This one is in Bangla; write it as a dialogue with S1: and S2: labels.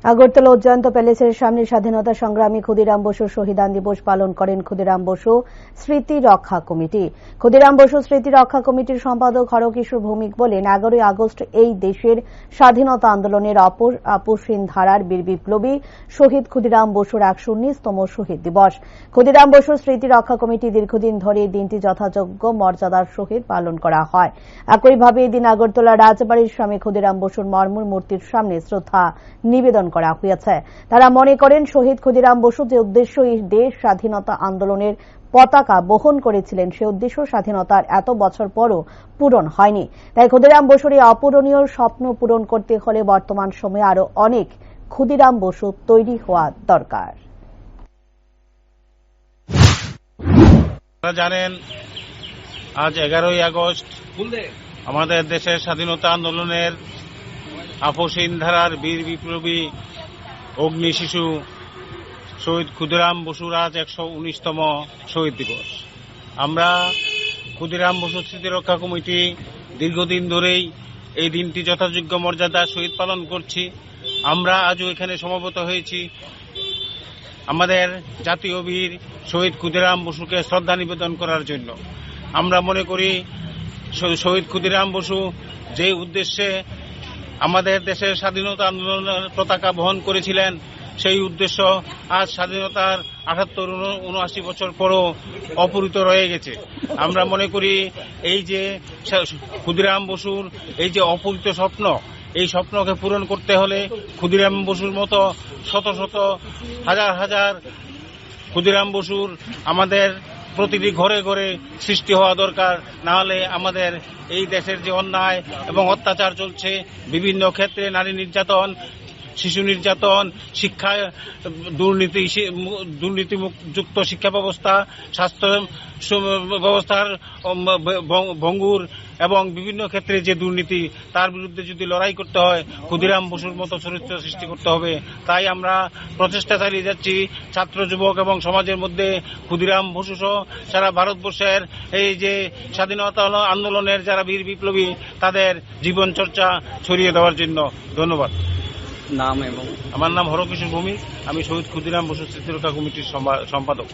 S1: আগরতলা উজ্জয়ন্ত প্যালেসের সামনে স্বাধীনতা সংগ্রামী ক্ষুদিরাম বসুর শহীদান দিবস পালন করেন ক্ষুদিরাম বসু স্মৃতি রক্ষা কমিটি। ক্ষুদিরাম বসু স্মৃতি রক্ষা কমিটির সম্পাদক হরকিশোর ভৌমিক বলেন, 11 আগস্ট এই দেশের স্বাধীনতা আন্দোলনের আপসহীন ধারার বীর বিপ্লবী শহীদ ক্ষুদিরাম বসুর 119তম শহীদ দিবস। ক্ষুদিরাম বসুর স্মৃতি রক্ষা কমিটি দীর্ঘদিন ধরে এই দিনটি যথাযোগ্য মর্যাদার সহিত পালন করা হয়। একইভাবে এই দিন আগরতলা রাজবাড়ির স্বামী ক্ষুদিরাম বসুর মর্মর মূর্তির সামনে শ্রদ্ধা নিবেদন করা হয়েছে। তারা মনে করেন, শহীদ ক্ষুদিরাম বসু যে উদ্দেশ্য এই দেশ স্বাধীনতা আন্দোলনের পতাকা বহন করেছিলেন, সে উদ্দেশ্য স্বাধীনতার এত বছর পরও পূরণ হয়নি। তাই ক্ষুদিরাম বসুর এই অপূরণীয় স্বপ্ন পূরণ করতে হলে বর্তমান সময়ে আরো অনেক ক্ষুদিরাম বসু তৈরি হওয়া দরকার।
S2: আপনারা জানেন, আজ 11ই আগস্ট আমাদের দেশের স্বাধীনতা আন্দোলনের আপসহীন ধারার বীর বিপ্লবী অগ্নি শিশু শহীদ ক্ষুদিরাম বসুর আজ 119তম শহীদ দিবস। আমরা ক্ষুদিরাম বসু স্মৃতি রক্ষা কমিটি দীর্ঘদিন ধরেই এই দিনটি যথাযোগ্য মর্যাদার সহিত পালন করছি। আমরা আজও এখানে সমবেত হয়েছি আমাদের জাতীয় বীর শহীদ ক্ষুদিরাম বসুকে শ্রদ্ধা নিবেদন করার জন্য। আমরা মনে করি, শহীদ ক্ষুদিরাম বসু যে উদ্দেশ্যে আমাদের দেশের স্বাধীনতা আন্দোলনের পতাকা বহন করেছিলেন, সেই উদ্দেশ্য আজ স্বাধীনতার 78-79 বছর পরও অপূরিত রয়ে গেছে। আমরা মনে করি, এই যে ক্ষুদিরাম বসুর এই যে অপূরিত স্বপ্ন, এই স্বপ্নকে পূরণ করতে হলে ক্ষুদিরাম বসুর মতো শত শত হাজার হাজার ক্ষুদিরাম বসুর আমাদের প্রতিটি ঘরে ঘরে সৃষ্টি হওয়া দরকার। না হলে আমাদের এই দেশের যে অন্যায় এবং অত্যাচার চলছে, বিভিন্ন ক্ষেত্রে নারী নির্যাতন, শিশু নির্যাতন, শিক্ষা দুর্নীতিযুক্ত শিক্ষা ব্যবস্থা, স্বাস্থ্য ব্যবস্থার ভঙ্গুর এবং বিভিন্ন ক্ষেত্রে যে দুর্নীতি, তার বিরুদ্ধে যদি লড়াই করতে হয়, ক্ষুদিরাম বসুর মতো চরিত্র সৃষ্টি করতে হবে। তাই আমরা প্রচেষ্টা চালিয়ে যাচ্ছি ছাত্র, যুবক এবং সমাজের মধ্যে ক্ষুদিরাম বসু সহ সারা ভারতবর্ষের এই যে স্বাধীনতা আন্দোলনের যারা বীর বিপ্লবী, তাদের জীবন চর্চা ছড়িয়ে দেওয়ার জন্য। ধন্যবাদ।
S3: নাম এবং
S2: আমার নাম হরকিশোর ভৌমিক, আমি শহীদ ক্ষুদিরাম বসু স্মৃতি রক্ষা কমিটির সম্পাদক।